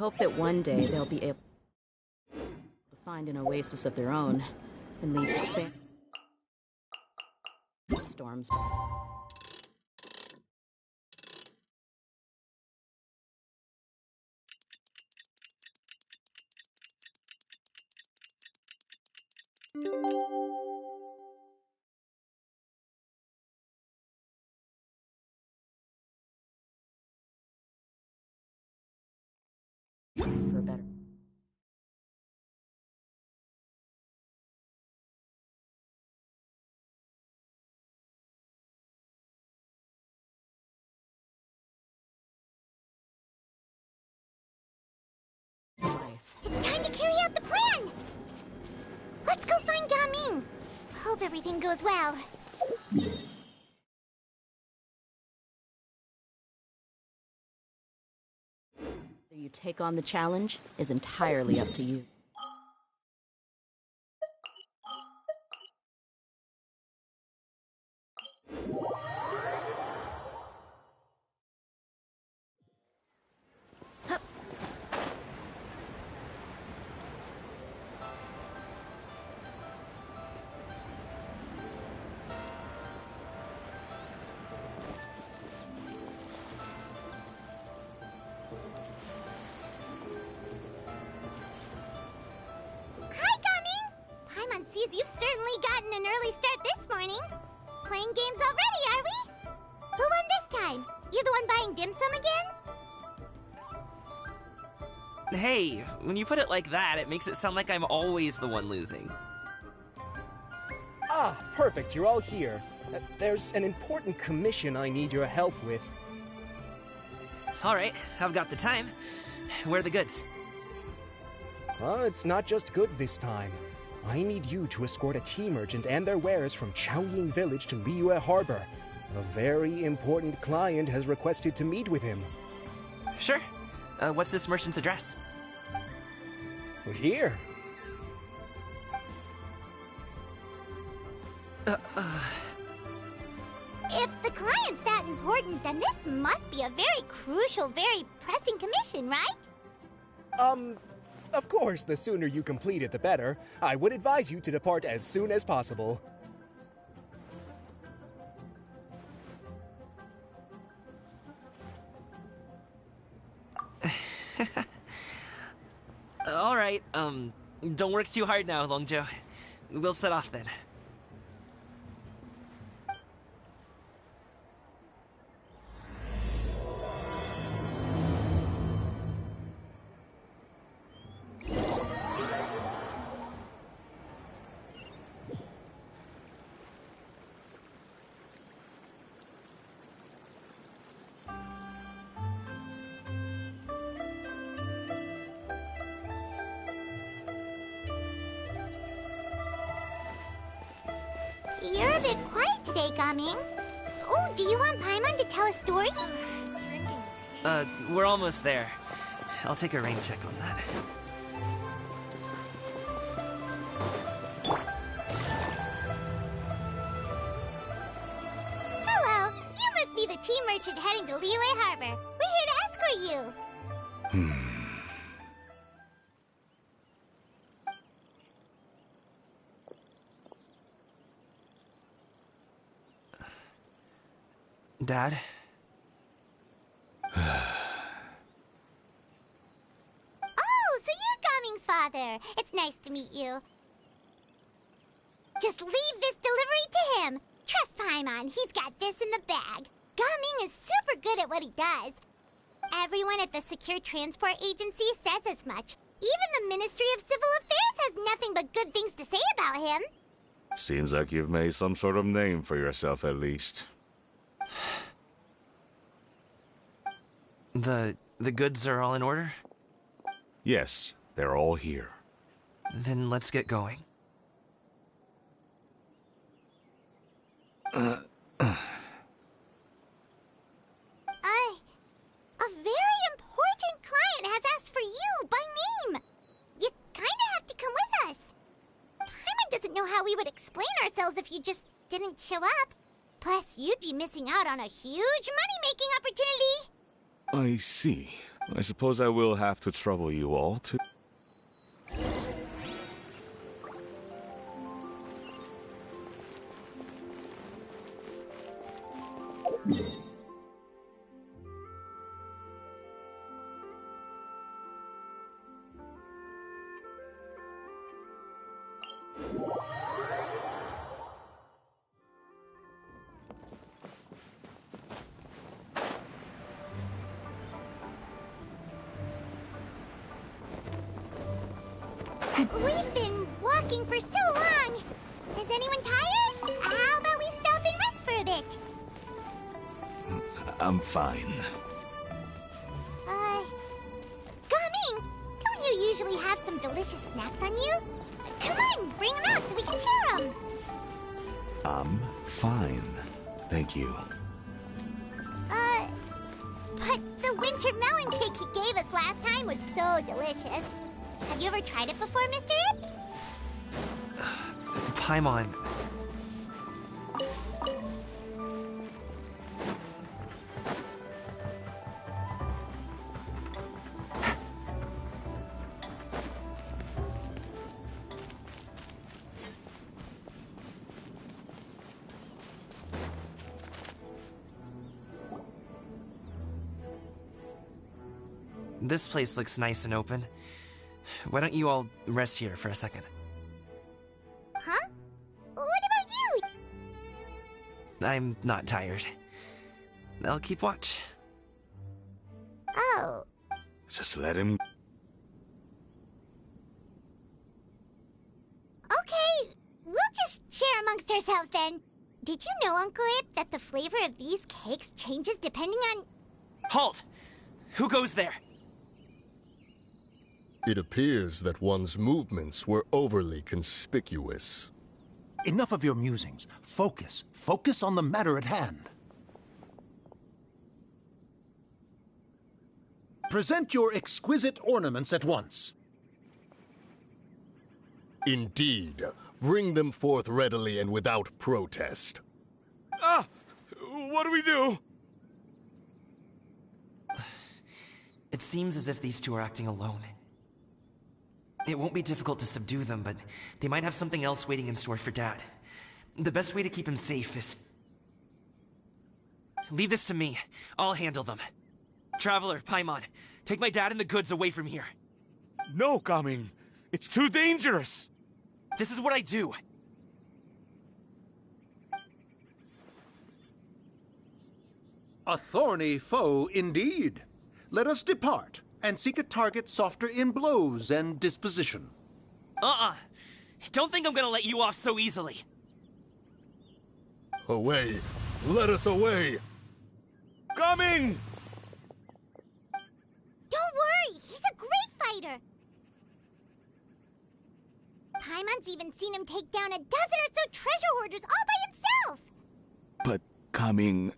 hope that one day they'll be able to find an oasis of their own and leave storms. For better. Life. It's time to carry out the plan! Let's go find Gaming! Hope everything goes well. Whether you take on the challenge is entirely up to you. Sees you've certainly gotten an early start this morning. Playing games already, are we? Who won this time? You the one buying dim sum again? Hey, when you put it like that, it makes it sound like I'm always the one losing. Ah, perfect, you're all here. There's an important commission I need your help with. Alright, I've got the time. Where are the goods? Well, it's not just goods this time. I need you to escort a tea merchant and their wares from Chaoying Village to Liyue Harbor. A very important client has requested to meet with him. Sure. What's this merchant's address? Here. If the client's that important, then this must be a very crucial, very pressing commission, right? Of course, the sooner you complete it, the better. I would advise you to depart as soon as possible. Alright, don't work too hard now, Longjo. We'll set off then. You're a bit quiet today, Gaming. Oh, do you want Paimon to tell a story? We're almost there. I'll take a rain check on that. Hello, you must be the tea merchant heading to Liyue Harbor. We're here to escort you. Dad? Oh, so you're Gaming's father. It's nice to meet you. Just leave this delivery to him. Trust Paimon, he's got this in the bag. Gaming is super good at what he does. Everyone at the Secure Transport Agency says as much. Even the Ministry of Civil Affairs has nothing but good things to say about him. Seems like you've made some sort of name for yourself, at least. The goods are all in order? Yes, they're all here. Then let's get going. A very important client has asked for you by name. You kinda have to come with us. Paimon doesn't know how we would explain ourselves if you just didn't show up. Plus, you'd be missing out on a huge money-making opportunity. I see. I suppose I will have to trouble you all to... We've been walking for so long. Is anyone tired? How about we stop and rest for a bit? I'm fine. Gaming, don't you usually have some delicious snacks on you? Come on, bring them out so we can share them. I'm fine. Thank you. But the winter melon cake he gave us last time was so delicious. Have you ever tried it before, Mr. Ip? Paimon. This place looks nice and open. Why don't you all rest here for a second? Huh? What about you? I'm not tired. I'll keep watch. Oh. Just let him... Okay, we'll just share amongst ourselves then. Did you know, Uncle Ip, that the flavor of these cakes changes depending on... Halt! Who goes there? It appears that one's movements were overly conspicuous. Enough of your musings. Focus. Focus on the matter at hand. Present your exquisite ornaments at once. Indeed. Bring them forth readily and without protest. Ah! What do we do? It seems as if these two are acting alone. It won't be difficult to subdue them, but they might have something else waiting in store for Dad. The best way to keep him safe is... Leave this to me. I'll handle them. Traveler, Paimon, take my dad and the goods away from here. No, Gaming. It's too dangerous. This is what I do. A thorny foe indeed. Let us depart and seek a target softer in blows and disposition. Don't think I'm gonna let you off so easily. Away! Let us away! Coming! Don't worry, he's a great fighter. Paimon's even seen him take down a dozen or so treasure hoarders all by himself. But Gaming,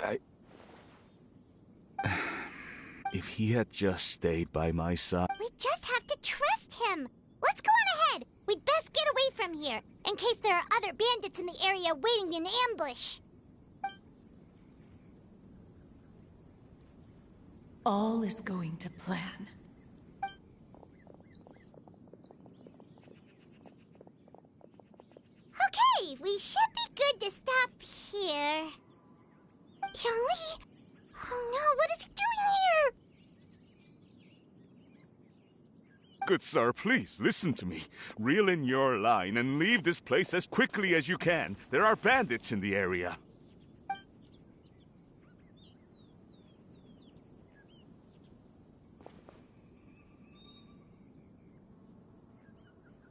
if he had just stayed by my side... We just have to trust him. Let's go on ahead. We'd best get away from here, in case there are other bandits in the area waiting in ambush. All is going to plan. Okay, we should be good to stop here. Youngli? Oh no, what is he doing here? Good sir, please, listen to me. Reel in your line and leave this place as quickly as you can. There are bandits in the area.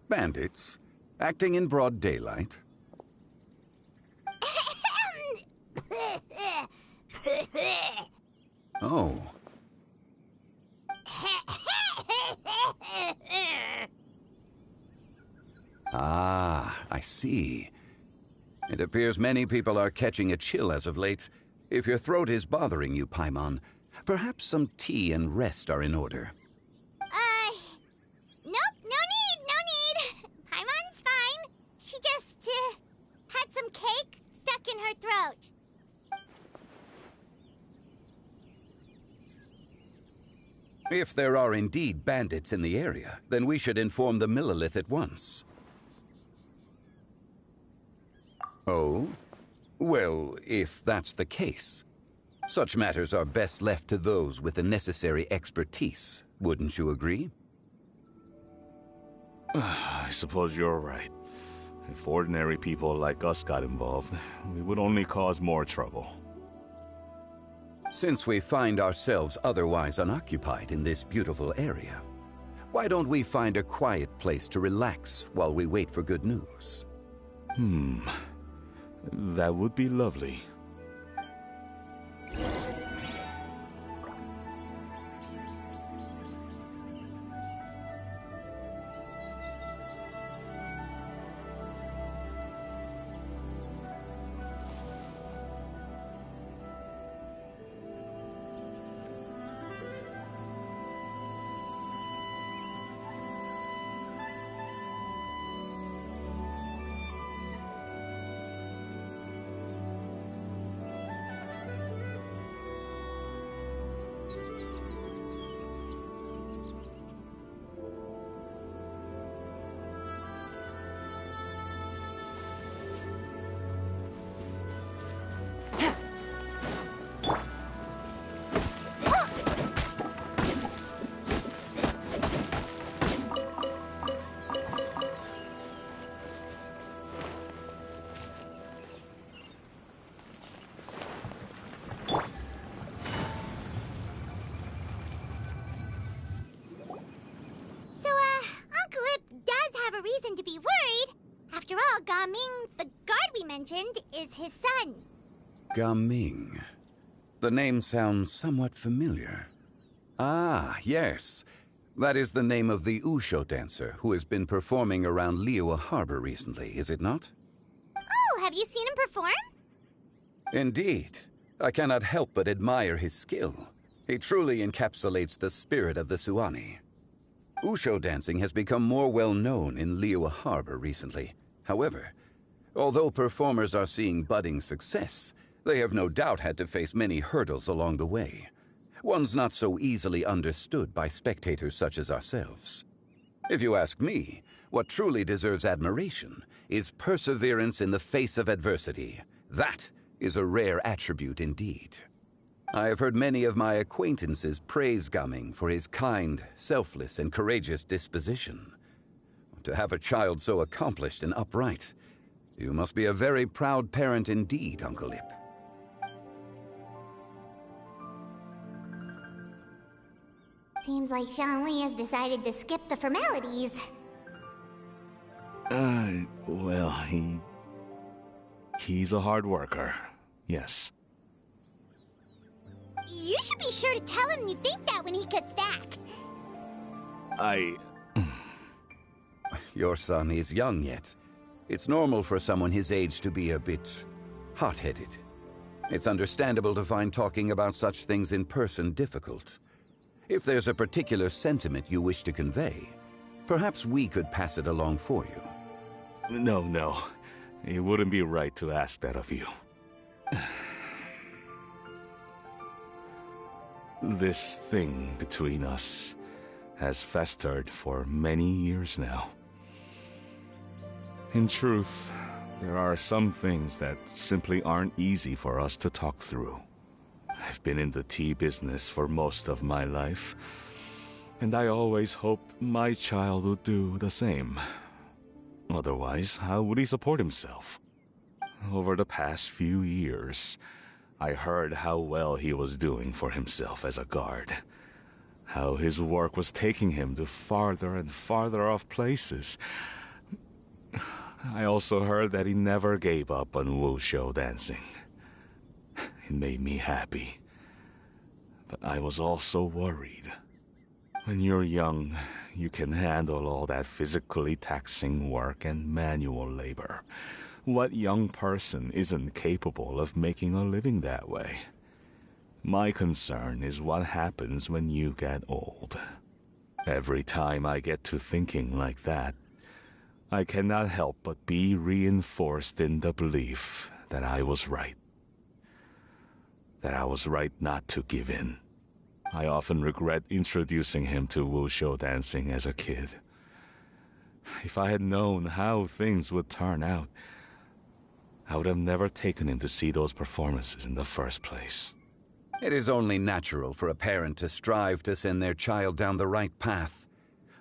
Bandits? Acting in broad daylight? Oh. Ah, I see. It appears many people are catching a chill as of late. If your throat is bothering you, Paimon, perhaps some tea and rest are in order. Nope, no need. Paimon's fine. She just, had some cake stuck in her throat. If there are indeed bandits in the area, then we should inform the Millelith at once. Oh? Well, if that's the case, such matters are best left to those with the necessary expertise, wouldn't you agree? I suppose you're right. If ordinary people like us got involved, we would only cause more trouble. Since we find ourselves otherwise unoccupied in this beautiful area, why don't we find a quiet place to relax while we wait for good news? That would be lovely. reason to be worried. After all, Gaming, the guard we mentioned, is his son. Gaming. The name sounds somewhat familiar. Ah, yes. That is the name of the Usho dancer who has been performing around Liyue Harbor recently, is it not? Oh, have you seen him perform? Indeed. I cannot help but admire his skill. He truly encapsulates the spirit of the Suani. Usho dancing has become more well known in Liyue Harbor recently. However, although performers are seeing budding success, they have no doubt had to face many hurdles along the way. One's not so easily understood by spectators such as ourselves. If you ask me, what truly deserves admiration is perseverance in the face of adversity. That is a rare attribute indeed. I have heard many of my acquaintances praise Gaming for his kind, selfless, and courageous disposition. To have a child so accomplished and upright, you must be a very proud parent indeed, Uncle Lip. Seems like Zhongli has decided to skip the formalities. Well, he's a hard worker. Yes. You should be sure to tell him you think that when he gets back. Your son is young yet. It's normal for someone his age to be a bit hot-headed. It's understandable to find talking about such things in person difficult. If there's a particular sentiment you wish to convey, perhaps we could pass it along for you. No. It wouldn't be right to ask that of you. This thing between us has festered for many years now. In truth, there are some things that simply aren't easy for us to talk through. I've been in the tea business for most of my life, and I always hoped my child would do the same. Otherwise, how would he support himself? Over the past few years, I heard how well he was doing for himself as a guard. How his work was taking him to farther and farther off places. I also heard that he never gave up on Wushu dancing. It made me happy. But I was also worried. When you're young, you can handle all that physically taxing work and manual labor. What young person isn't capable of making a living that way? My concern is what happens when you get old. Every time I get to thinking like that, I cannot help but be reinforced in the belief that I was right. That I was right not to give in. I often regret introducing him to wushou dancing as a kid. If I had known how things would turn out, I would have never taken him to see those performances in the first place. It is only natural for a parent to strive to send their child down the right path.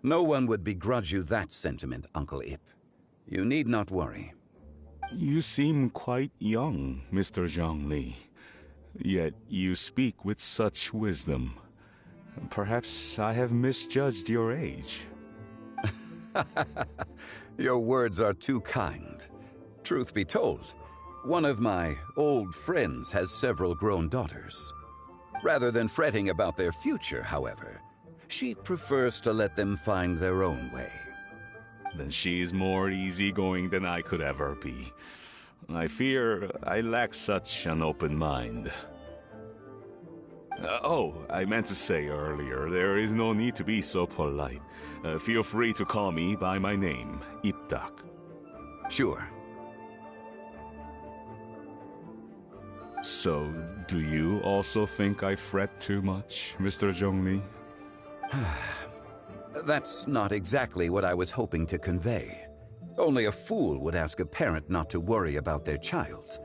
No one would begrudge you that sentiment, Uncle Ip. You need not worry. You seem quite young, Mr. Zhongli. Yet you speak with such wisdom. Perhaps I have misjudged your age. Your words are too kind. Truth be told, one of my old friends has several grown daughters. Rather than fretting about their future, however, she prefers to let them find their own way. Then she's more easygoing than I could ever be. I fear I lack such an open mind. I meant to say earlier, there is no need to be so polite. Feel free to call me by my name, Ipdak. Sure. So, do you also think I fret too much, Mr. Zhongli? That's not exactly what I was hoping to convey. Only a fool would ask a parent not to worry about their child.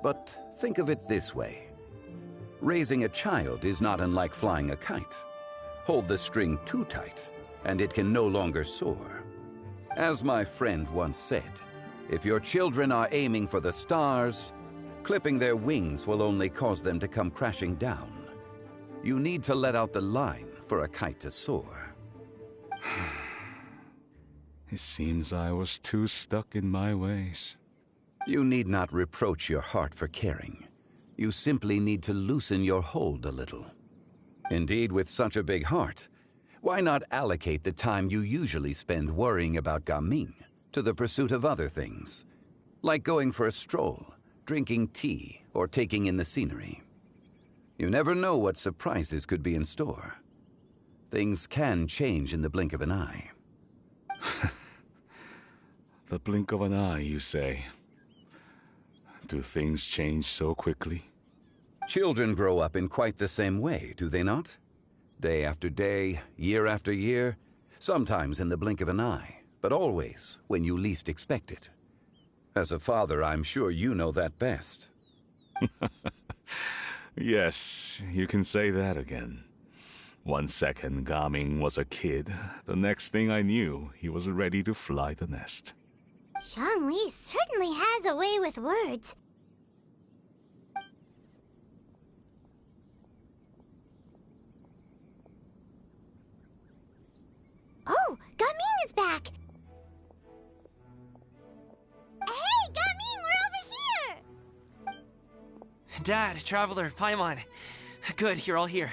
But think of it this way. Raising a child is not unlike flying a kite. Hold the string too tight, and it can no longer soar. As my friend once said, if your children are aiming for the stars, clipping their wings will only cause them to come crashing down. You need to let out the line for a kite to soar. It seems I was too stuck in my ways. You need not reproach your heart for caring. You simply need to loosen your hold a little. Indeed, with such a big heart, why not allocate the time you usually spend worrying about Gaming to the pursuit of other things, like going for a stroll, drinking tea, or taking in the scenery? You never know what surprises could be in store. Things can change in the blink of an eye. The blink of an eye, you say? Do things change so quickly? Children grow up in quite the same way, do they not? Day after day, year after year, sometimes in the blink of an eye, but always when you least expect it. As a father, I'm sure you know that best. Yes, you can say that again. 1 second, Gaming was a kid. The next thing I knew, he was ready to fly the nest. Zhongli certainly has a way with words. Oh, Gaming is back! Hey, Gaming, we're over here! Dad, Traveler, Paimon. Good, you're all here.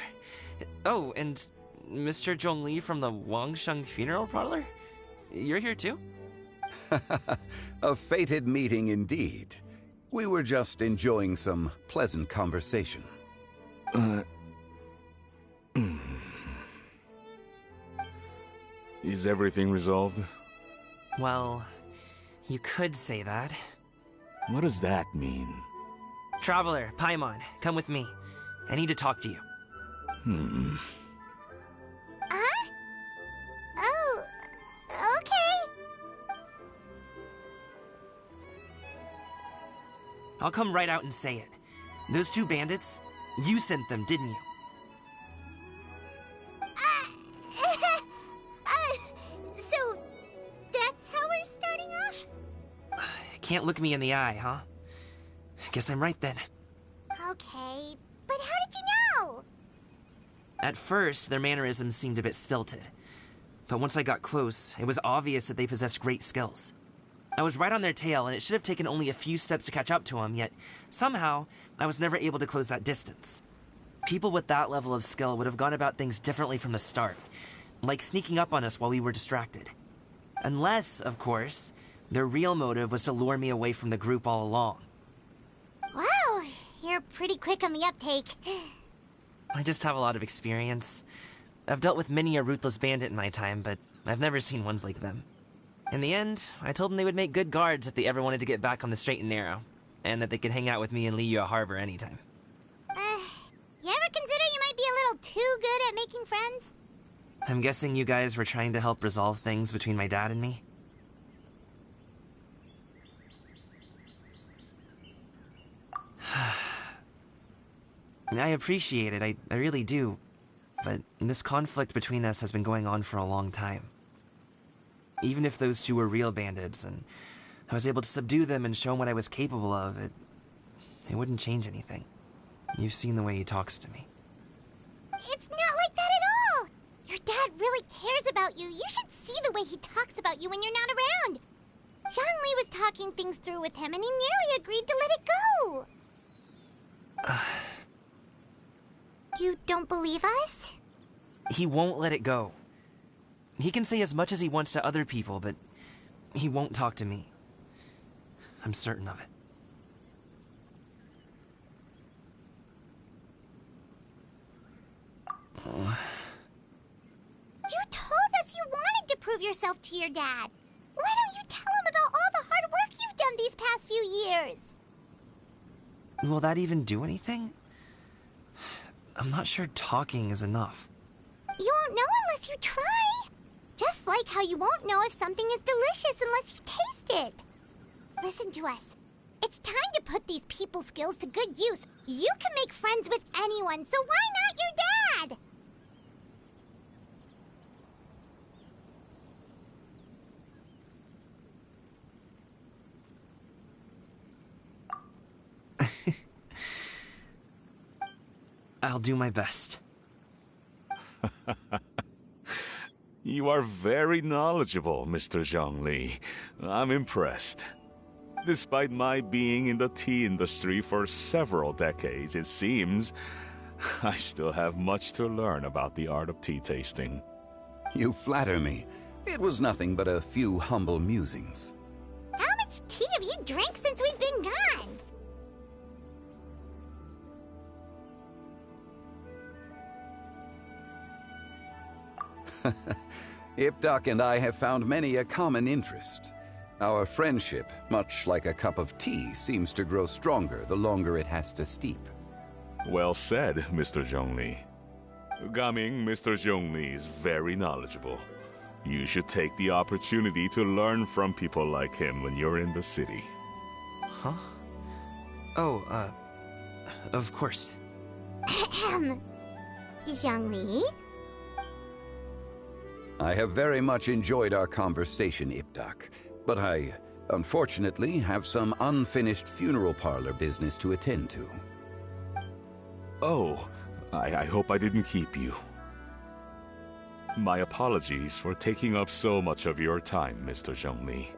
Oh, and Mr. Zhongli from the Wangsheng Funeral Parlor? You're here too? A fated meeting indeed. We were just enjoying some pleasant conversation. Is everything resolved? Well, you could say that. What does that mean? Traveler, Paimon, come with me. I need to talk to you. Huh? Oh, okay. I'll come right out and say it. Those two bandits, you sent them, didn't you? So, that's how we're starting off? Can't look me in the eye, huh? Guess I'm right then. Okay, but how did you know? At first, their mannerisms seemed a bit stilted. But once I got close, it was obvious that they possessed great skills. I was right on their tail, and it should have taken only a few steps to catch up to them, yet somehow, I was never able to close that distance. People with that level of skill would have gone about things differently from the start, like sneaking up on us while we were distracted. Unless, of course, their real motive was to lure me away from the group all along. Wow, you're pretty quick on the uptake. I just have a lot of experience. I've dealt with many a ruthless bandit in my time, but I've never seen ones like them. In the end, I told them they would make good guards if they ever wanted to get back on the straight and narrow, and that they could hang out with me in Liyue Harbor anytime. You ever consider you might be a little too good making friends? I'm guessing you guys were trying to help resolve things between my dad and me? I appreciate it, I really do. But this conflict between us has been going on for a long time. Even if those two were real bandits, and I was able to subdue them and show him what I was capable of, it wouldn't change anything. You've seen the way he talks to me. It's not like that at all! Your dad really cares about you. You should see the way he talks about you when you're not around. Zhongli was talking things through with him, and he nearly agreed to let it go. You don't believe us? He won't let it go. He can say as much as he wants to other people, but he won't talk to me. I'm certain of it. You told us you wanted to prove yourself to your dad. Why don't you tell him about all the hard work you've done these past few years? Will that even do anything? I'm not sure talking is enough. You won't know unless you try. Just like how you won't know if something is delicious unless you taste it. Listen to us. It's time to put these people skills to good use. You can make friends with anyone, so why not your dad? I'll do my best. You are very knowledgeable, Mr. Zhongli. I'm impressed. Despite my being in the tea industry for several decades, it seems I still have much to learn about the art of tea tasting. You flatter me. It was nothing but a few humble musings. How much tea have you drank since we've been gone? Ipdak and I have found many a common interest. Our friendship, much like a cup of tea, seems to grow stronger the longer it has to steep. Well said, Mr. Zhongli. Gaming, Mr. Zhongli is very knowledgeable. You should take the opportunity to learn from people like him when you're in the city. Huh? Oh, of course. Ahem. Zhongli? I have very much enjoyed our conversation, Ipdak, but I, unfortunately, have some unfinished funeral parlor business to attend to. Oh, I hope I didn't keep you. My apologies for taking up so much of your time, Mr. Zhongli.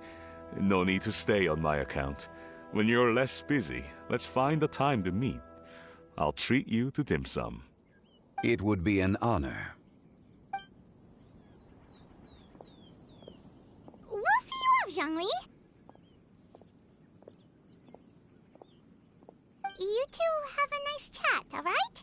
No need to stay on my account. When you're less busy, let's find a time to meet. I'll treat you to dim sum. It would be an honor. We'll see you off, Zhongli. You two have a nice chat, all right?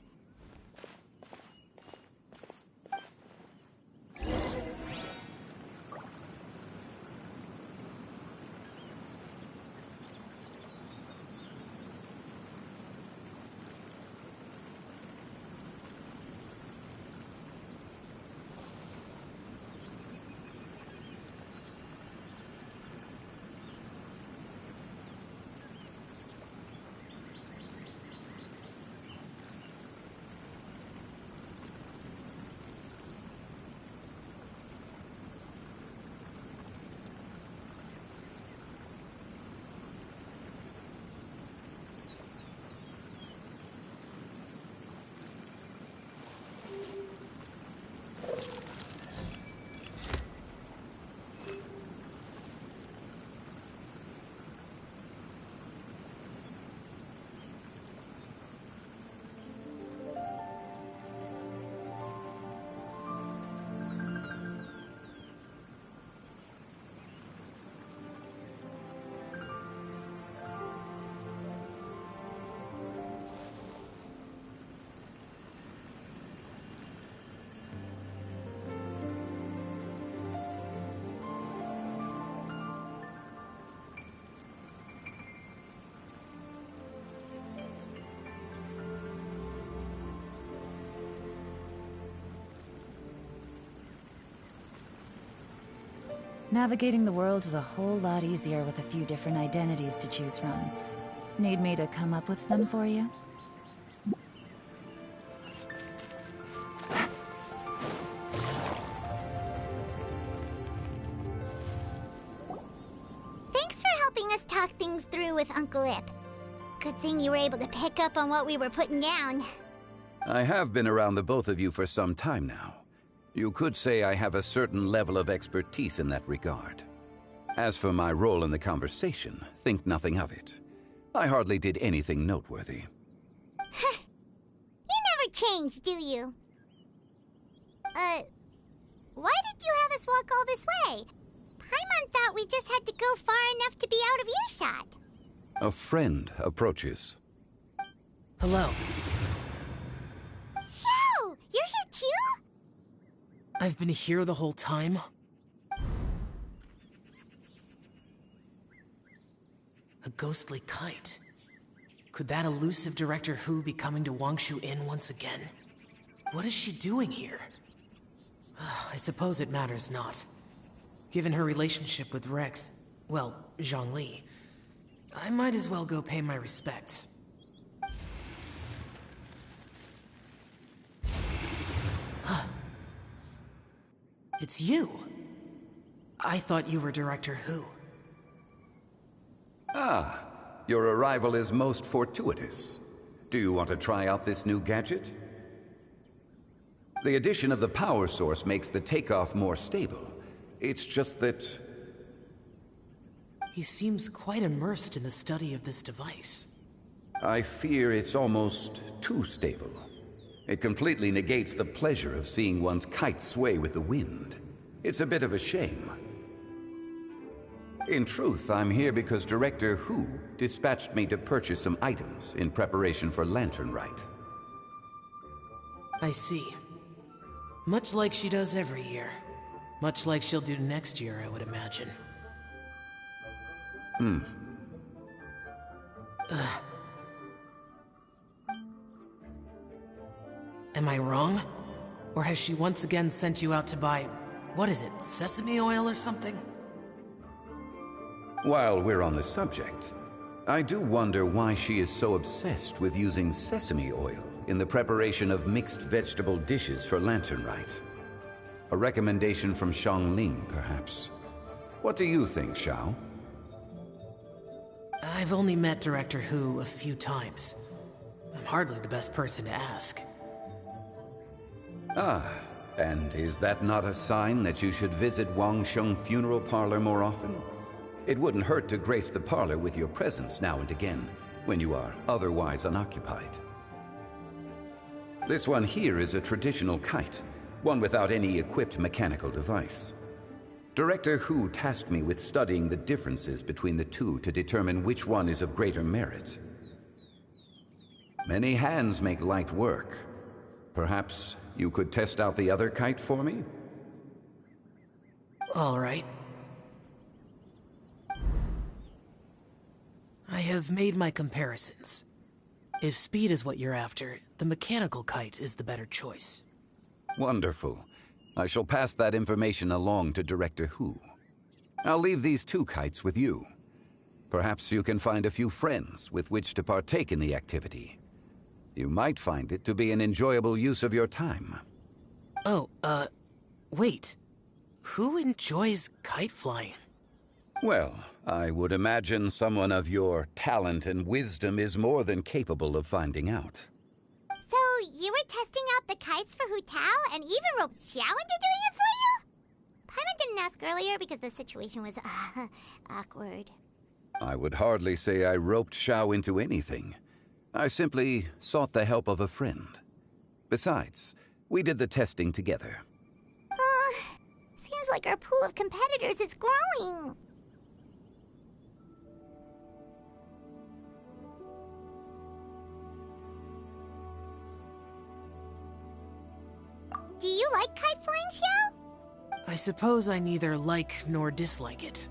Navigating the world is a whole lot easier with a few different identities to choose from. Need me to come up with some for you? Thanks for helping us talk things through with Uncle Ip. Good thing you were able to pick up on what we were putting down. I have been around the both of you for some time now. You could say I have a certain level of expertise in that regard. As for my role in the conversation, think nothing of it. I hardly did anything noteworthy. You never change, do you? Why did you have us walk all this way? Paimon thought we just had to go far enough to be out of earshot. A friend approaches. Hello. Xiao! You're here too? I've been here the whole time? A ghostly kite. Could that elusive Director Hu be coming to Wangshu Inn once again? What is she doing here? I suppose it matters not. Given her relationship with Rex, well, Zhongli, I might as well go pay my respects. It's you. I thought you were Director Hu. Ah, your arrival is most fortuitous. Do you want to try out this new gadget? The addition of the power source makes the takeoff more stable. It's just that... He seems quite immersed in the study of this device. I fear it's almost too stable. It completely negates the pleasure of seeing one's kite sway with the wind. It's a bit of a shame. In truth, I'm here because Director Hu dispatched me to purchase some items in preparation for Lantern Rite. I see. Much like she does every year. Much like she'll do next year, I would imagine. Am I wrong? Or has she once again sent you out to buy, what is it, sesame oil or something? While we're on the subject, I do wonder why she is so obsessed with using sesame oil in the preparation of mixed vegetable dishes for Lantern Rite. A recommendation from Xiangling, perhaps. What do you think, Xiao? I've only met Director Hu a few times. I'm hardly the best person to ask. Ah, and is that not a sign that you should visit Wangsheng Funeral Parlor more often? It wouldn't hurt to grace the parlor with your presence now and again, when you are otherwise unoccupied. This one here is a traditional kite, one without any equipped mechanical device. Director Hu tasked me with studying the differences between the two to determine which one is of greater merit. Many hands make light work. Perhaps you could test out the other kite for me? All right. I have made my comparisons. If speed is what you're after, the mechanical kite is the better choice. Wonderful. I shall pass that information along to Director Hu. I'll leave these two kites with you. Perhaps you can find a few friends with which to partake in the activity. You might find it to be an enjoyable use of your time. Oh, wait. Who enjoys kite flying? Well, I would imagine someone of your talent and wisdom is more than capable of finding out. So, you were testing out the kites for Hu Tao and even roped Xiao into doing it for you? Paimon didn't ask earlier because the situation was, awkward. I would hardly say I roped Xiao into anything. I simply sought the help of a friend. Besides, we did the testing together. Seems like our pool of competitors is growing. Do you like kite flying, Xiao? I suppose I neither like nor dislike it.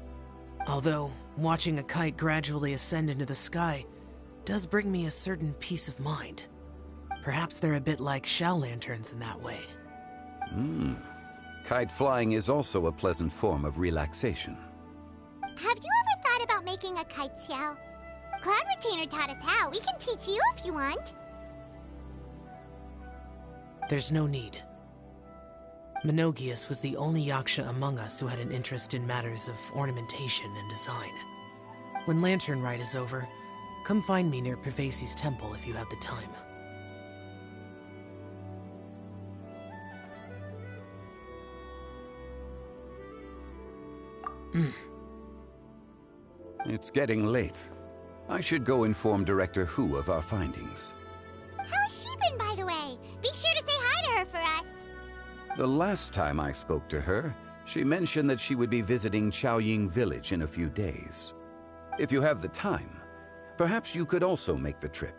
Although, watching a kite gradually ascend into the sky does bring me a certain peace of mind. Perhaps they're a bit like Xiao lanterns in that way. Kite flying is also a pleasant form of relaxation. Have you ever thought about making a kite, Xiao? Cloud Retainer taught us how. We can teach you if you want. There's no need. Menogias was the only Yaksha among us who had an interest in matters of ornamentation and design. When Lantern Rite is over, come find me near Pervasi's temple if you have the time. It's getting late. I should go inform Director Hu of our findings. How's she been, by the way? Be sure to say hi to her for us. The last time I spoke to her, she mentioned that she would be visiting Chaoying Village in a few days. If you have the time, perhaps you could also make the trip.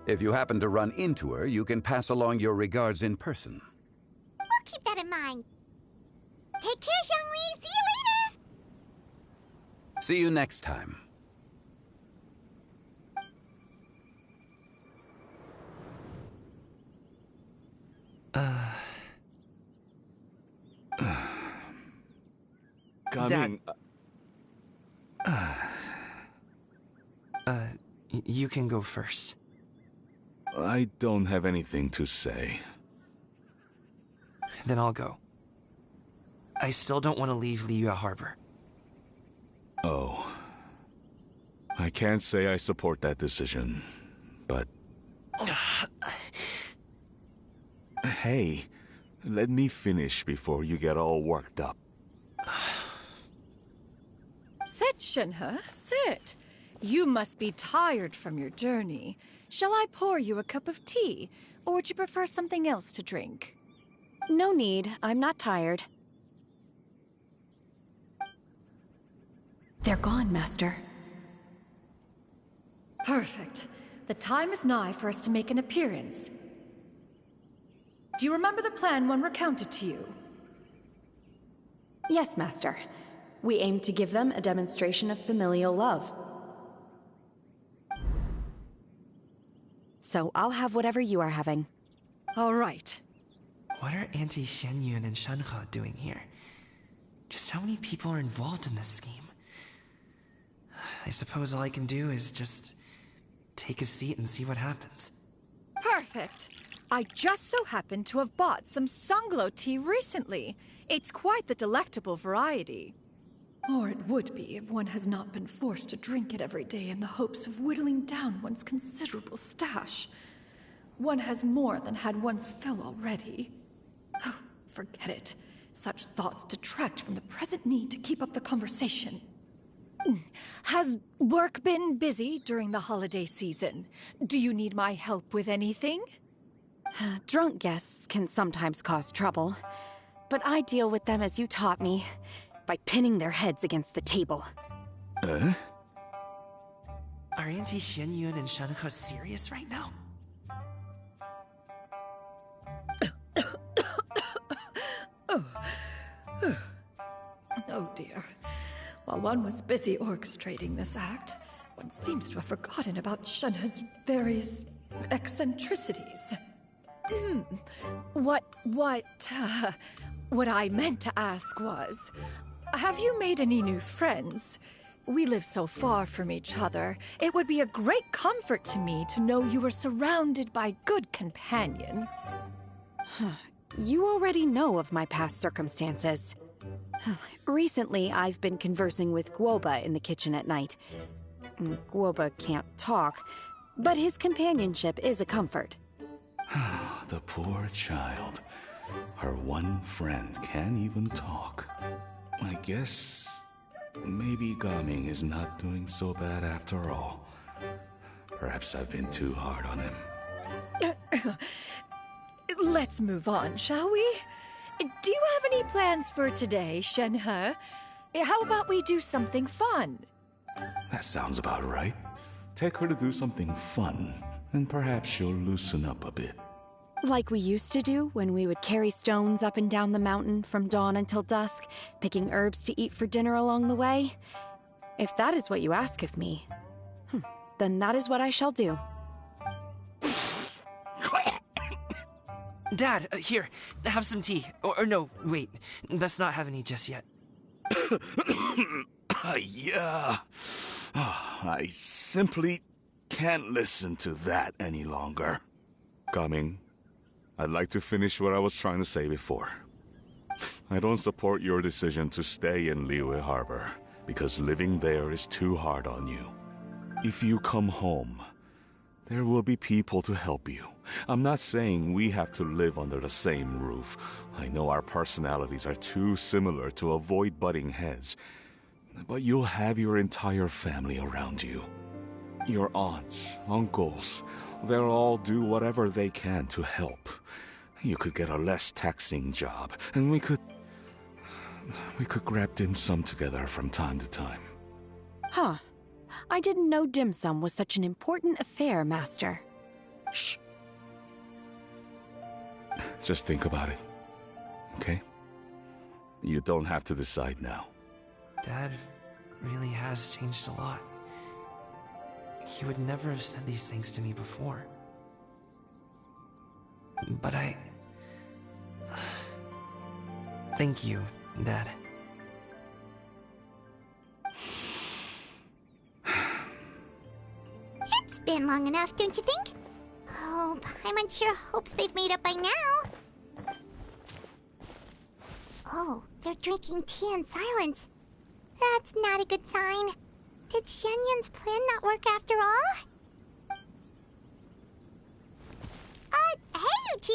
If you happen to run into her, you can pass along your regards in person. We'll keep that in mind. Take care, Zhongli. See you later. See you next time. Coming. You can go first. I don't have anything to say. Then I'll go. I still don't want to leave Liyue Harbor. Oh. I can't say I support that decision, but... Hey, let me finish before you get all worked up. Sit, Shenhe, sit. You must be tired from your journey. Shall I pour you a cup of tea, or would you prefer something else to drink? No need. I'm not tired. They're gone, Master. Perfect. The time is nigh for us to make an appearance. Do you remember the plan one recounted to you? Yes, Master. We aim to give them a demonstration of familial love. So I'll have whatever you are having. All right. What are Auntie Xianyun and Shenhe doing here? Just how many people are involved in this scheme? I suppose all I can do is just take a seat and see what happens. Perfect. I just so happen to have bought some Sunglow tea recently. It's quite the delectable variety. Or it would be if one has not been forced to drink it every day in the hopes of whittling down one's considerable stash. One has more than had one's fill already. Oh, forget it. Such thoughts detract from the present need to keep up the conversation. Has work been busy during the holiday season? Do you need my help with anything? Drunk guests can sometimes cause trouble, but I deal with them as you taught me, by pinning their heads against the table. Are Auntie Xianyun and Shenhe serious right now? Oh dear. While one was busy orchestrating this act, one seems to have forgotten about Shenhe's various eccentricities. What I meant to ask was, have you made any new friends? We live so far from each other. It would be a great comfort to me to know you were surrounded by good companions. You already know of my past circumstances. Recently, I've been conversing with Guoba in the kitchen at night. Guoba can't talk, but his companionship is a comfort. The poor child. Her one friend can't even talk. I guess maybe Gaming is not doing so bad after all. Perhaps I've been too hard on him. Let's move on, shall we? Do you have any plans for today, Shenhe? How about we do something fun? That sounds about right. Take her to do something fun, and perhaps she'll loosen up a bit. Like we used to do when we would carry stones up and down the mountain from dawn until dusk, picking herbs to eat for dinner along the way? If that is what you ask of me, then that is what I shall do. Dad, here, have some tea. Or no, wait, let's not have any just yet. Yeah. I simply can't listen to that any longer. Coming, I'd like to finish what I was trying to say before. I don't support your decision to stay in Liyue Harbor, because living there is too hard on you. If you come home, there will be people to help you. I'm not saying we have to live under the same roof. I know our personalities are too similar to avoid butting heads. But you'll have your entire family around you. Your aunts, uncles, they'll all do whatever they can to help. You could get a less taxing job, and we could grab dim sum together from time to time. Huh. I didn't know dim sum was such an important affair, Master. Shh. Just think about it, okay? You don't have to decide now. Dad really has changed a lot. He would never have said these things to me before. But thank you, Dad. It's been long enough, don't you think? Oh, Paimon sure hopes they've made up by now. Oh, they're drinking tea in silence. That's not a good sign. Did Xianyun's plan not work after all? Hey, you two!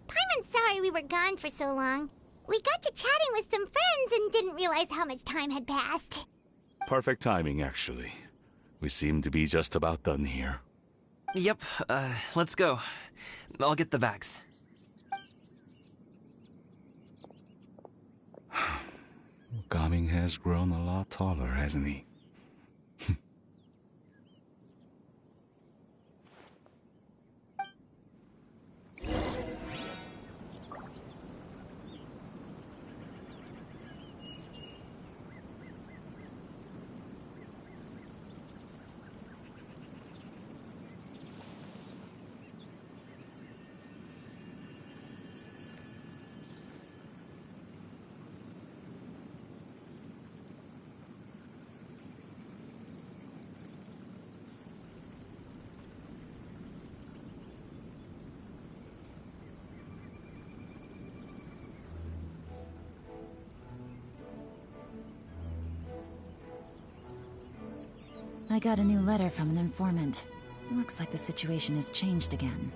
Paimon's sorry we were gone for so long. We got to chatting with some friends and didn't realize how much time had passed. Perfect timing, actually. We seem to be just about done here. Yep, let's go. I'll get the bags. Gaming has grown a lot taller, hasn't he? I got a new letter from an informant. Looks like the situation has changed again.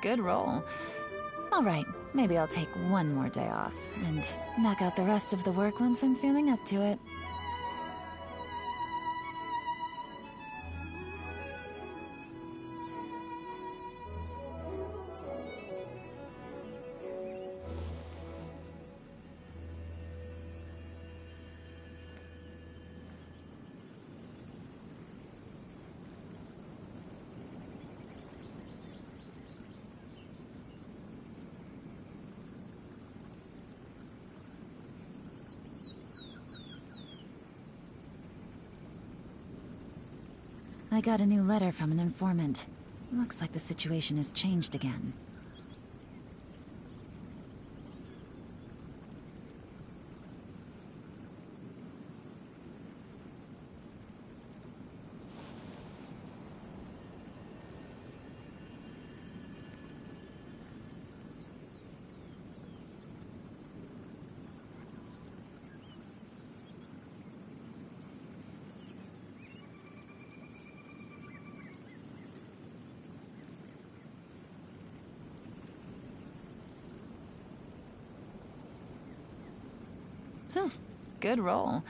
Good roll. All right, maybe I'll take one more day off and knock out the rest of the work once I'm feeling up to it. I got a new letter from an informant. Looks like the situation has changed again. Good roll.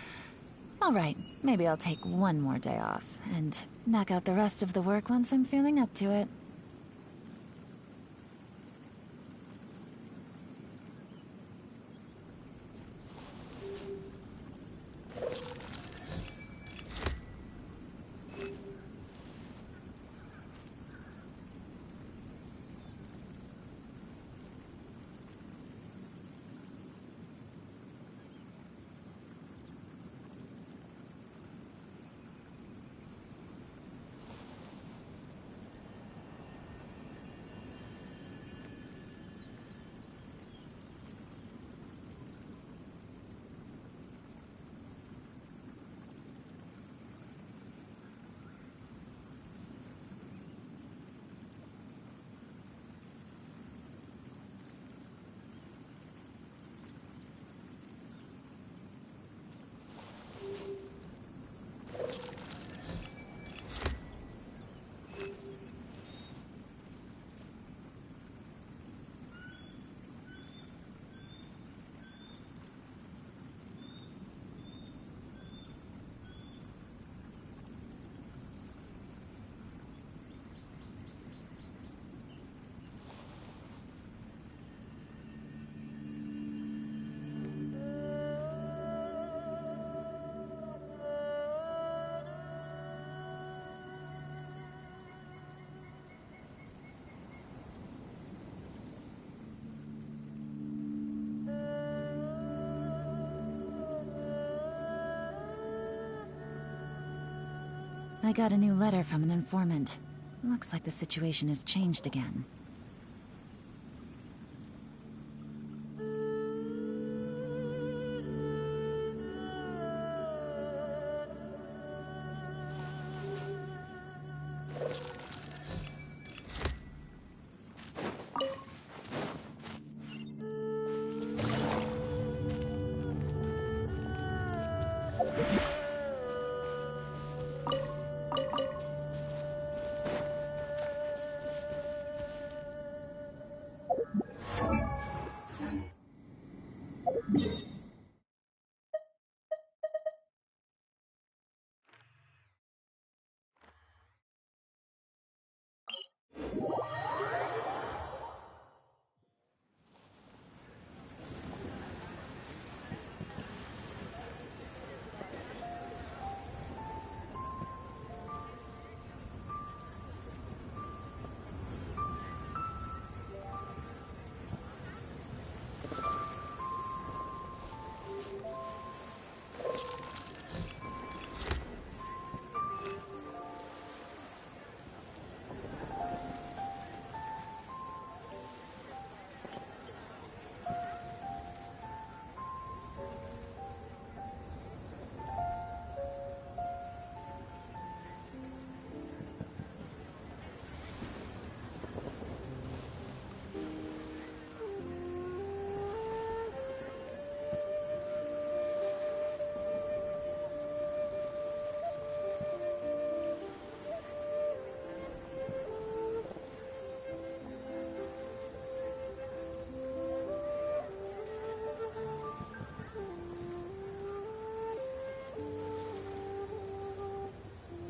All right, maybe I'll take one more day off and knock out the rest of the work once I'm feeling up to it. I got a new letter from an informant. Looks like the situation has changed again.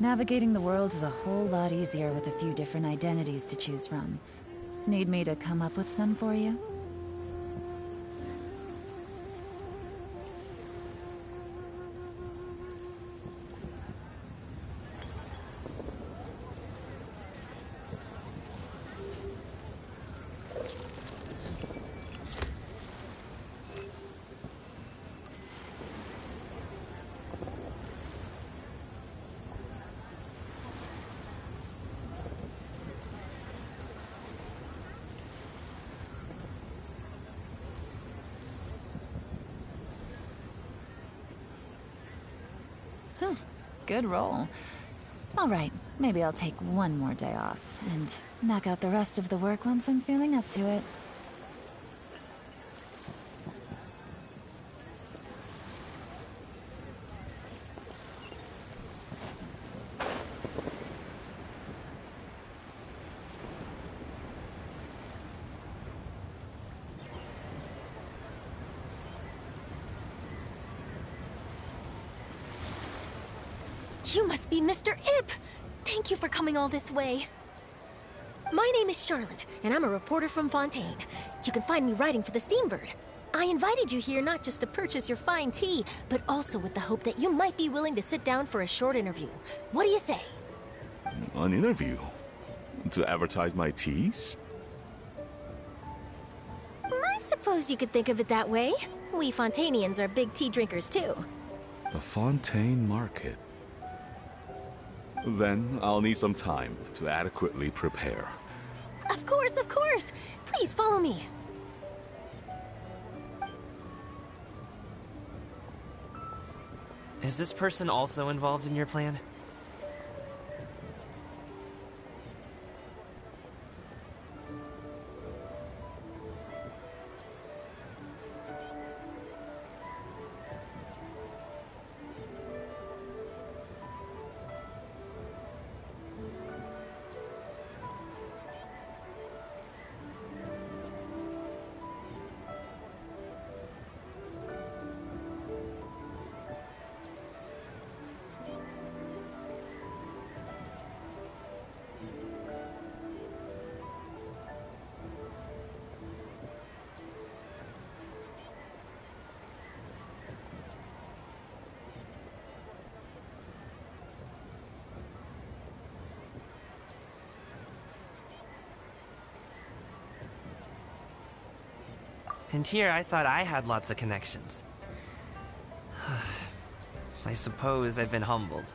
Navigating the world is a whole lot easier with a few different identities to choose from. Need me to come up with some for you? Good roll. Alright, maybe I'll take one more day off, and knock out the rest of the work once I'm feeling up to it. You must be Mr. Ip! Thank you for coming all this way. My name is Charlotte, and I'm a reporter from Fontaine. You can find me writing for the Steambird. I invited you here not just to purchase your fine tea, but also with the hope that you might be willing to sit down for a short interview. What do you say? An interview? To advertise my teas? I suppose you could think of it that way. We Fontainians are big tea drinkers, too. The Fontaine Market. Then I'll need some time to adequately prepare. Of course, of course! Please follow me. Is this person also involved in your plan? And here I thought I had lots of connections. I suppose I've been humbled.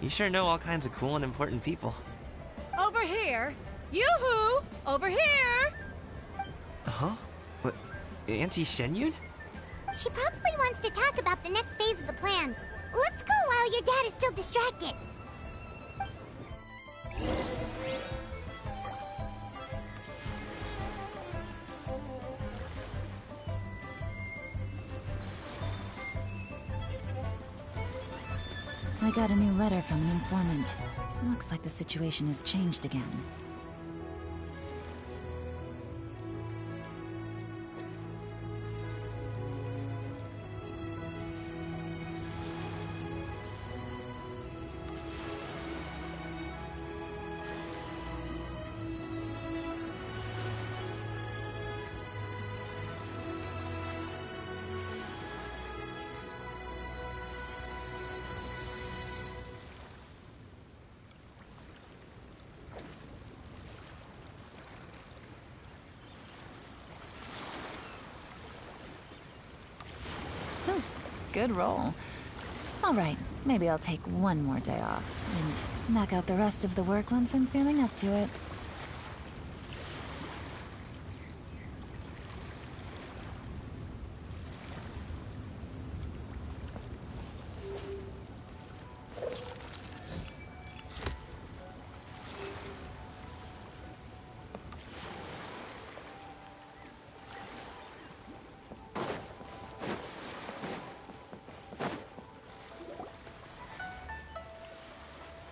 You sure know all kinds of cool and important people. Over here! Yoo-hoo! Over here! Huh? What? Auntie Shenyun? She probably wants to talk about the next phase of the plan. Let's go while your dad is still distracted. I got a new letter from an informant. Looks like the situation has changed again. Good roll. All right, maybe I'll take one more day off and knock out the rest of the work once I'm feeling up to it.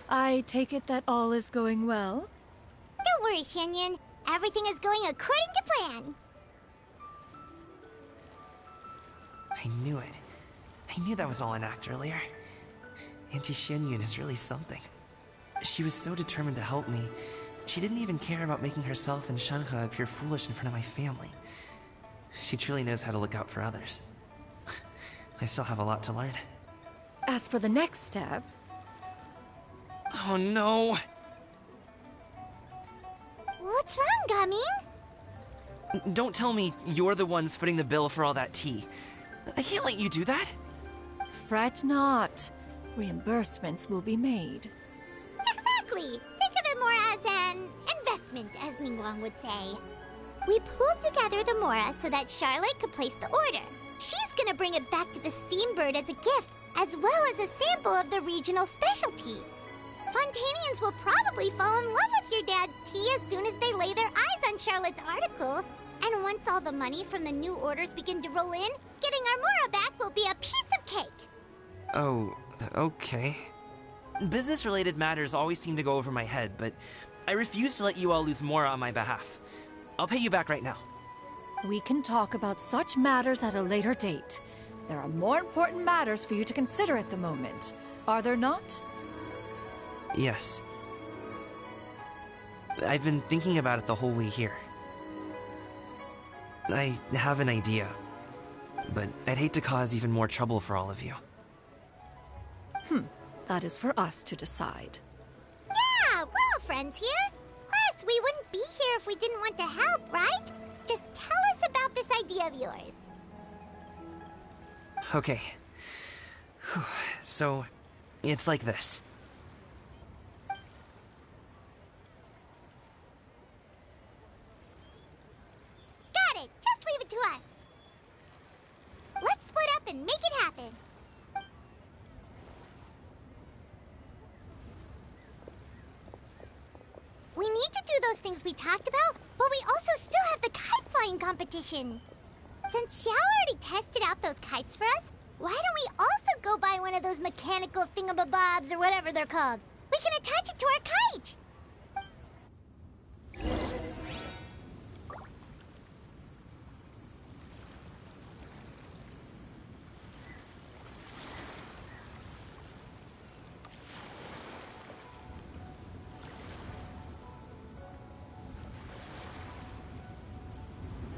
I take it that all is going well? Don't worry, Shenyun. Everything is going according to plan. I knew it. I knew that was all an act earlier. Auntie Shenyun is really something. She was so determined to help me. She didn't even care about making herself and Shanhe appear foolish in front of my family. She truly knows how to look out for others. I still have a lot to learn. As for the next step... Oh no! What's wrong, Gaming? Don't tell me you're the ones footing the bill for all that tea. I can't let you do that. Fret not. Reimbursements will be made. Exactly! Think of it more as an investment, as Ningguang would say. We pooled together the Mora so that Charlotte could place the order. She's gonna bring it back to the Steambird as a gift, as well as a sample of the regional specialty. Fontanians will probably fall in love with your dad's tea as soon as they lay their eyes on Charlotte's article. And once all the money from the new orders begin to roll in, getting our Mora back will be a piece of cake. Oh, okay. Business-related matters always seem to go over my head, but I refuse to let you all lose Mora on my behalf. I'll pay you back right now. We can talk about such matters at a later date. There are more important matters for you to consider at the moment, are there not? Yes. I've been thinking about it the whole way here. I have an idea, but I'd hate to cause even more trouble for all of you. That is for us to decide. Yeah, we're all friends here. Plus, we wouldn't be here if we didn't want to help, right? Just tell us about this idea of yours. Okay. So, it's like this. Got it! Just leave it to us. Let's split up and make it happen. We need to do those things we talked about, but we also still have the kite flying competition. Since Xiao already tested out those kites for us, why don't we also go buy one of those mechanical thingamabobs or whatever they're called? We can attach it to our kite.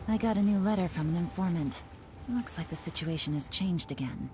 I got a new letter from an informant. Looks like the situation has changed again.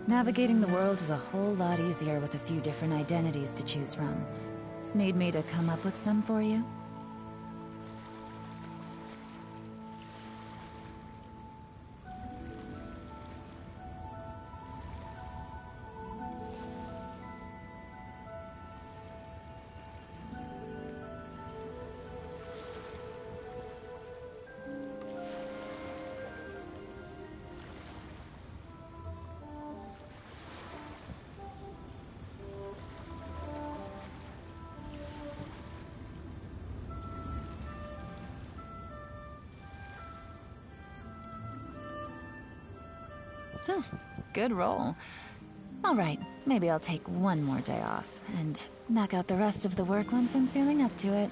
Navigating the world is a whole lot easier with a few different identities to choose from. Need me to come up with some for you? Good roll. All right, maybe I'll take one more day off and knock out the rest of the work once I'm feeling up to it.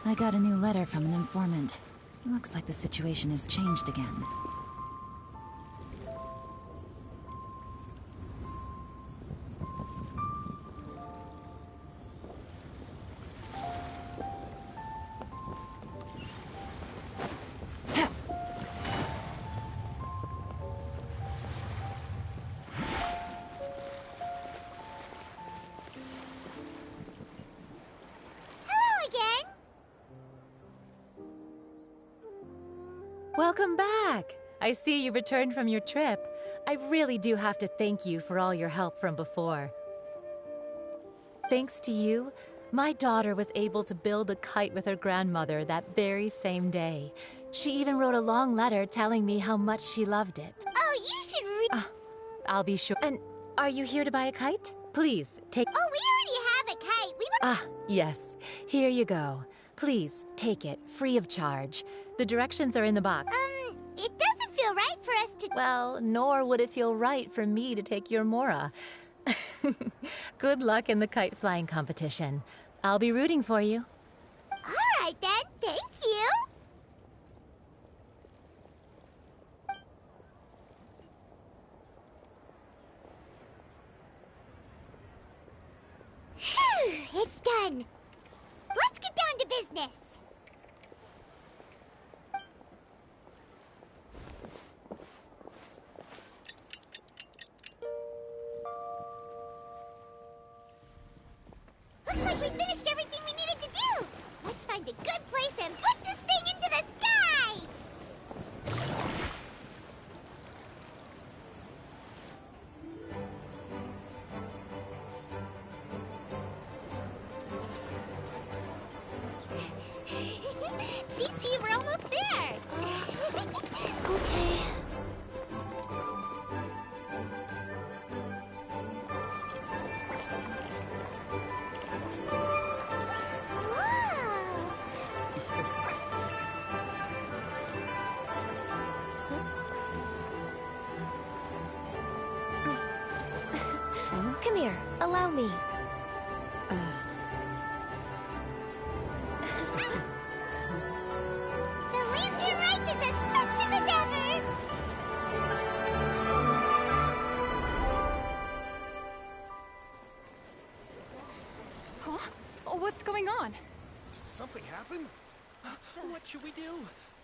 I got a new letter from an informant. Looks like the situation has changed again. Welcome back! I see you returned from your trip. I really do have to thank you for all your help from before. Thanks to you, my daughter was able to build a kite with her grandmother that very same day. She even wrote a long letter telling me how much she loved it. Oh, you should I'll be sure. And are you here to buy a kite? Please, take— Oh, we already have a kite. We yes. Here you go. Please, take it, free of charge. The directions are in the box. It doesn't feel right for us to— Well, nor would it feel right for me to take your Mora. Good luck in the kite flying competition. I'll be rooting for you. All right, then. Thank you. Phew, it's done. Let's get down to business. Looks like we finished everything we needed to do. Let's find a good place and put this thing into the sky. Chi-Chi, we're almost there. Okay. Come here, allow me. The lantern rite is as festive as ever. Huh? Oh, what's going on? Did something happen? What should we do?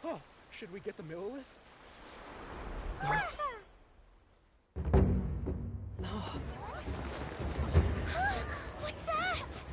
Oh, should we get the Millilith? What's that?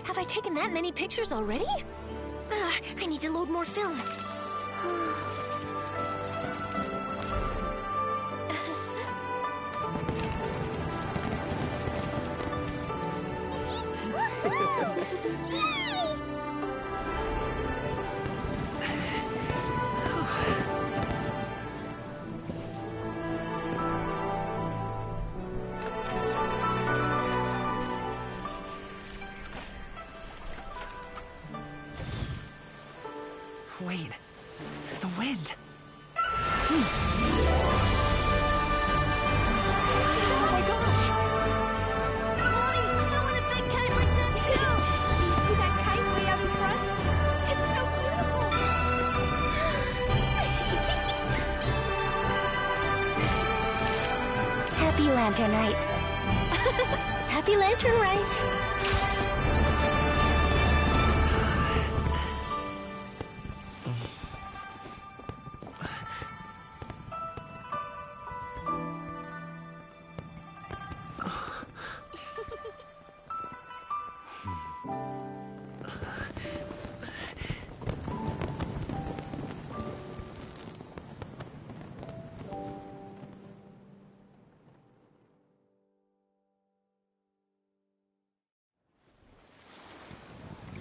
Have I taken that many pictures already? I need to load more film. Wait, the wind. Oh my gosh! Mommy, I want a big kite like that too! Do you see that kite way out in front? It's so beautiful! Happy Lantern Rite. Happy Lantern Rite!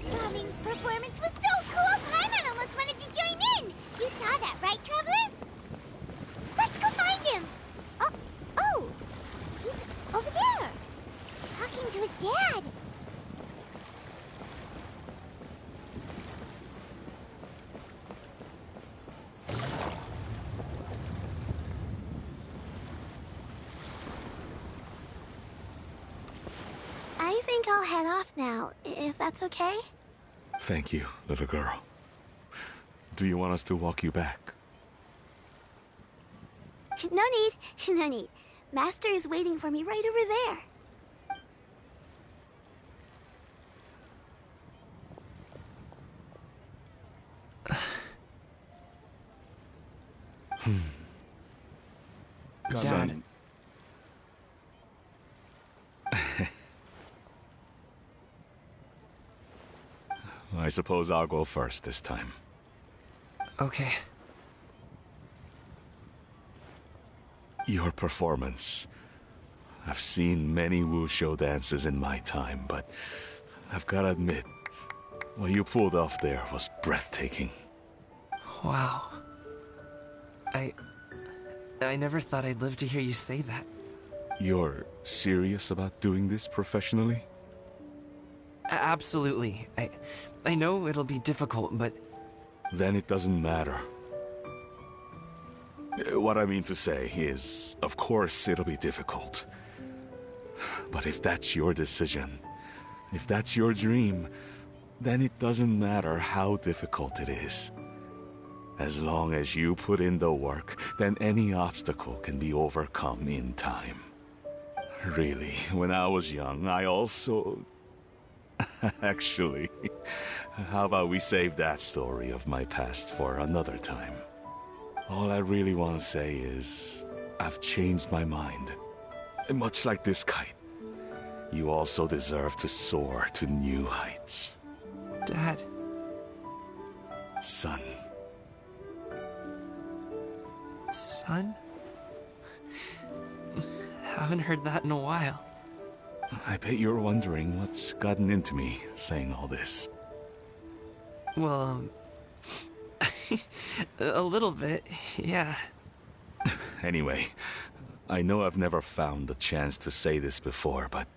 Bombing's performance was so cool, Paimon almost wanted to join in. You saw that, right, Traveler? Let's go find him. Oh, he's over there, talking to his dad. I think I'll head off now, if that's okay. Thank you, little girl. Do you want us to walk you back? No need, no need. Master is waiting for me right over there. Son. I suppose I'll go first this time. Okay. Your performance. I've seen many wushou dances in my time, but I've gotta admit, what you pulled off there was breathtaking. Wow. I never thought I'd live to hear you say that. You're serious about doing this professionally? Absolutely. I know it'll be difficult, but... Then it doesn't matter. What I mean to say is, of course, it'll be difficult. But if that's your decision, if that's your dream, then it doesn't matter how difficult it is. As long as you put in the work, then any obstacle can be overcome in time. Really, when I was young, I also... Actually, how about we save that story of my past for another time? All I really want to say is, I've changed my mind. And much like this kite, you also deserve to soar to new heights. Dad. Son. Son? Haven't heard that in a while. I bet you're wondering what's gotten into me saying all this. Well, a little bit, yeah. Anyway, I know I've never found the chance to say this before, but...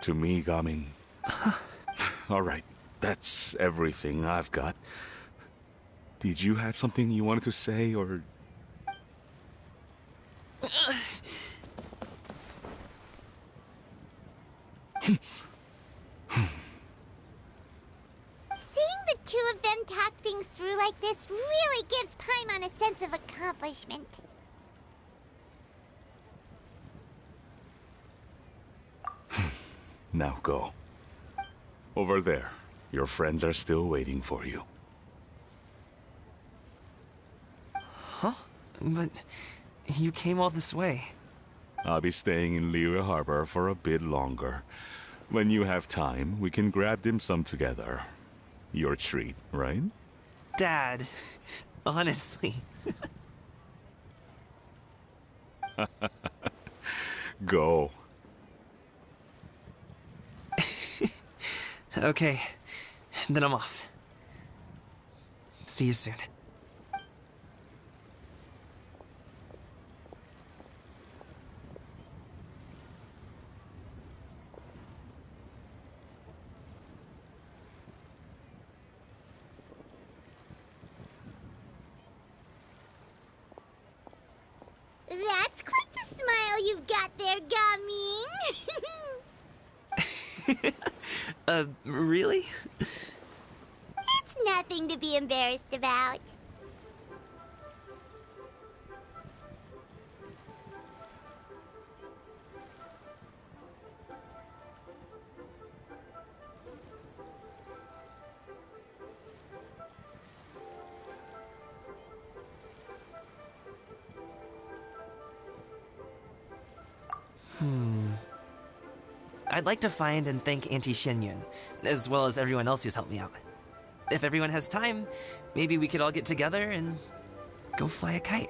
to me, Gaming... Alright, that's everything I've got. Did you have something you wanted to say, or... Seeing the two of them talk things through like this really gives Paimon a sense of accomplishment. Now go. Over there. Your friends are still waiting for you. Huh? But you came all this way. I'll be staying in Liyue Harbor for a bit longer. When you have time, we can grab dim sum together. Your treat, right? Dad, honestly. Go. Okay, then I'm off. See you soon. That's quite the smile you've got there, Gaming. Really? It's nothing to be embarrassed about. I'd like to find and thank Auntie Xinyun, as well as everyone else who's helped me out. If everyone has time, maybe we could all get together and go fly a kite.